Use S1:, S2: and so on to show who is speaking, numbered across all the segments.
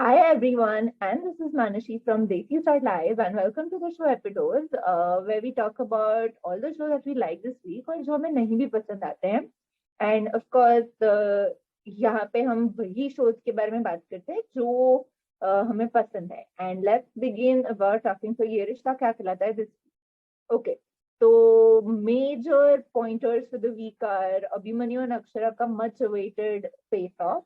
S1: Hi everyone, and this is Manashi from Desi Start Live, and welcome to the show episodes, where we talk about all the shows that we like this week और जो हमें नहीं भी पसंद आते हैं. And of course, यहाँ पे हम वही shows के बारे में बात करते हैं जो हमें पसंद है. And let's begin about talking. So ये रिश्ता क्या कहलाता है this week? Okay. So major pointers for the week are Abhimanyu and Akshara का much awaited face off.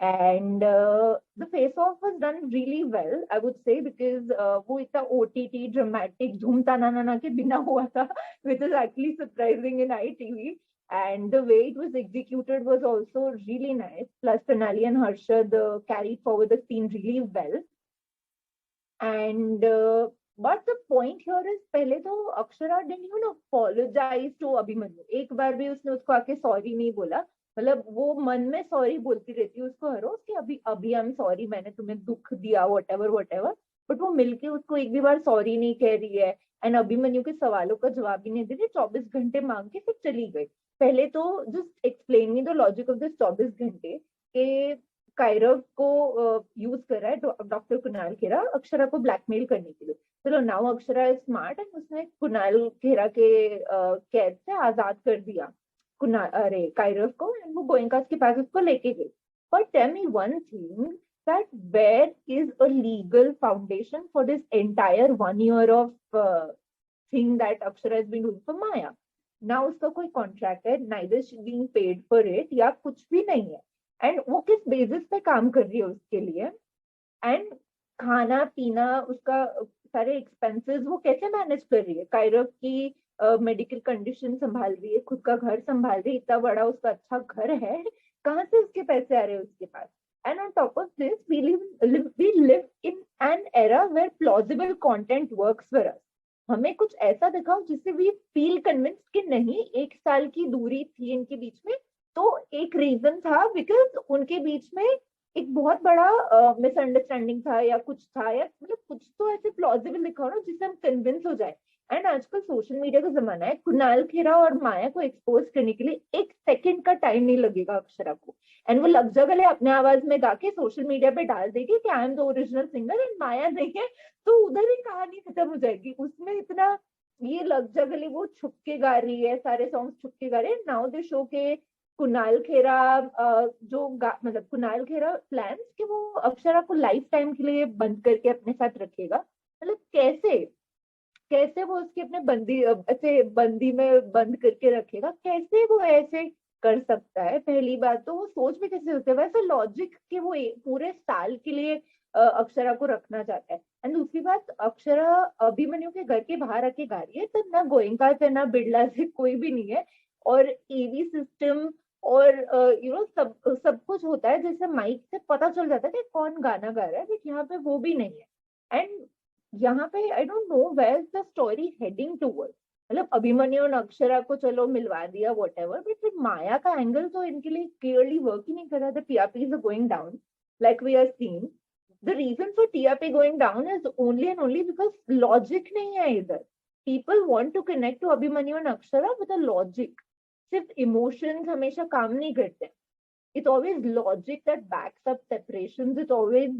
S1: And the face off was done really well, I would say, because वो इतना OTT dramatic धूम तना ना के बिना हुआ था, which is actually surprising in ITV. And the way it was executed was also really nice. Plus, Pranali and Harshad carried forward the scene really well. And but the point here is, पहले तो Akshara didn't even apologize to Abhimanyu. एक बार भी उसने उसको आके sorry नहीं बोला. मतलब वो मन में सॉरी बोलती रहती है उसको हर रोज कि अभी अभी आई एम सॉरी, मैंने तुम्हें दुख दिया, वट एवर. बट वो मिलके उसको एक भी बार सॉरी नहीं कह रही है. एंड अभिमन्यु के सवालों का जवाब भी नहीं दे रही. 24 घंटे मांग के फिर चली गई. पहले तो just explain me the logic of this 24 घंटे के कायरव को यूज कर रहा है डॉक्टर कुणाल खेरा अक्षरा को ब्लैकमेल करने के लिए. चलो now Akshara is smart and उसने कुणाल खेरा के कैद से आजाद कर दिया अरे कायरव को, एंड वो गोयंका के पास उसको लेके गई. But tell me one thing, that where is a legal foundation for this entire 1 year of thing that Akshara has been doing for Maya? Now उसका कोई कॉन्ट्रैक्ट है, neither she being paid for it या कुछ भी नहीं है. And वो किस बेसिस पे काम कर रही है उसके लिए, एंड खाना पीना उसका सारे एक्सपेंसेस वो कैसे मैनेज कर रही है. कायरव की मेडिकल कंडीशन संभाल रही है, खुद का घर संभाल रही है, इतना बड़ा उसका अच्छा घर है, कहाँ से उसके पैसे आ रहे हैं उसके पास. And on top of this, we live in an era where plausible content works for us. हमें कुछ ऐसा दिखाओ जिससे we feel convinced कि नहीं, 1 साल की दूरी थी इनके बीच में, तो एक रीजन था बिकॉज उनके बीच में एक बहुत बड़ा मिसअंडरस्टैंडिंग था या कुछ था, या मतलब कुछ तो ऐसे प्लॉजिबल दिखाओ ना जिससे हम कन्विंस हो जाए. एंड आजकल सोशल मीडिया का जमाना है, कुणाल खेरा और माया को एक्सपोज करने के लिए 1 सेकंड का टाइम नहीं लगेगा अक्षरा को. एंड वो लग जगह अपने आवाज में गा के सोशल मीडिया पे डाल देगी कि I am the original singer and Maya नहीं है, तो उधर ही कहानी खत्म हो जाएगी. उसमें इतना ये लग जगह वो छुप के गा रही है, सारे सॉन्ग छुप के गा रहे हैं. नाउ दे शो के कुणाल खेरा मतलब कुणाल खेरा प्लान्स कि वो अक्षरा को लाइफ टाइम के लिए बंद करके अपने साथ रखेगा. मतलब कैसे कैसे वो उसके अपने बंदी ऐसे बंदी में बंद करके रखेगा, कैसे वो ऐसे कर सकता है. पहली बात तो वो सोच भी कैसे होते है वैसे लॉजिक कि वो पूरे साल के लिए अक्षरा को रखना चाहता है. एंड दूसरी बात, अक्षरा अभिमन्यु के घर के बाहर आके गा रही है, तो ना गोयंका से ना बिड़ला से कोई भी नहीं है, और एवी सिस्टम और सब सब कुछ होता है जैसे माइक से पता चल जाता है कि कौन गाना गा रहा है, बट यहाँ पे वो भी नहीं है. एंड यहाँ पे I don't know where is the story heading towards. मतलब अभिमन्यु और अक्षरा को चलो मिलवा दिया व्हाटएवर, बट फिर माया का एंगल तो इनके लिए क्लियरली वर्क ही नहीं कर रहा. The TRPs are going down like we are seeing. The reason for TRP going down is only and only because logic नहीं है इधर. People want to connect to Abhimanyu and Akshara with a logic. सिर्फ emotions हमेशा काम नहीं करते. It's always logic that backs up separations. It's always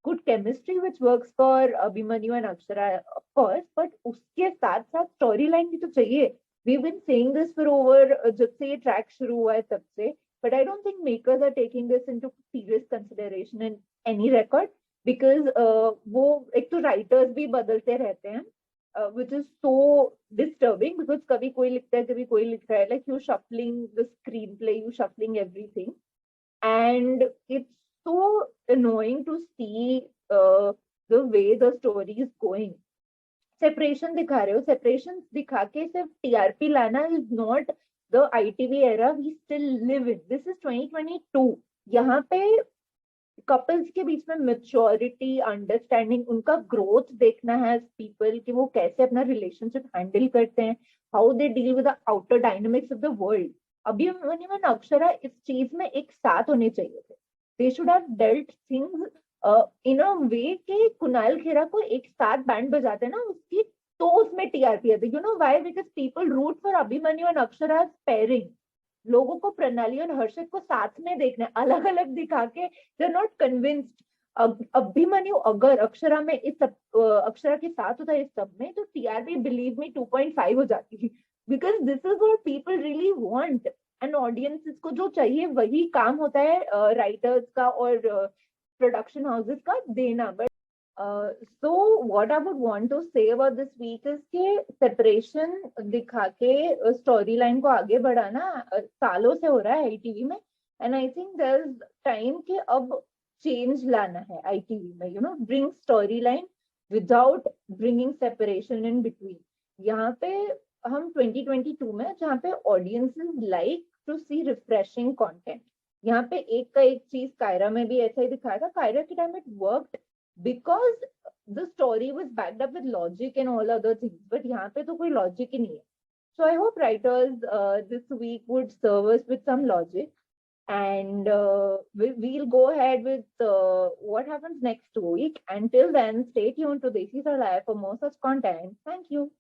S1: good chemistry which works for Abhimanyu and Akshara, of course, but उसके साथ साथ storyline भी तो चाहिए. We've been saying this for over जब से ये track शुरू हुआ है तब से, but I don't think makers are taking this into serious consideration in any record because वो एक तो writers भी बदलते रहते हैं, which is so disturbing because कभी कोई लिखता है कभी कोई लिख रहा है, like you shuffling the screenplay, you shuffling everything, and it's so annoying to see the way the story is going. Separation दिखा रहे हो, सेपरेशन दिखा के सिर्फ टीआरपी लाना is not the ITV era we still live in. This is 2022. यहाँ पे couples के बीच में मेच्योरिटी, अंडरस्टैंडिंग, उनका ग्रोथ देखना है पीपल कि वो कैसे अपना रिलेशनशिप हैंडल करते हैं, how they deal with the outer dynamics of the world. Abhimanyu और अक्षरा इस चीज में एक साथ होने चाहिए थे. They should have dealt things in a way कि कुणाल खेरा को एक साथ बैंड बजाते ना उसकी, तो उसमें टीआरपी आती. You know why? Because people root for Abhimanyu and Akshara pairing. लोगों को प्रणाली और हर्षद को साथ में देखना है, अलग अलग दिखा के they are not convinced. Abhimanyu अगर अक्षरा में इस सब अक्षरा के साथ होता इस सब में, तो टीआरपी बिलीव मी 2.5 हो जाती, because this is what people really want. And audience को जो चाहिए वही काम होता है राइटर्स का और प्रोडक्शन हाउसेस का देना। But so what I would want to say about this week is के सेपरेशन दिखा के स्टोरी लाइन को आगे बढ़ाना सालों से हो रहा है आईटीवी में। And I think there is time कि अब चेंज लाना है आईटीवी में, you know, bring story line without bringing separation in between. यहाँ पे हम 2022 में, जहाँ पे audiences like to see refreshing content, यहाँ पे एक का एक चीज कायरा में भी ऐसा ही दिखाया था। कायरा के time it worked because the story was backed up with logic and all other things, but यहाँ पे तो कोई लॉजिक ही नहीं है। So I hope writers this week would serve us with some logic, and we'll go ahead with what happens next week. Until then, stay tuned to Desi Live for more such content. Thank you.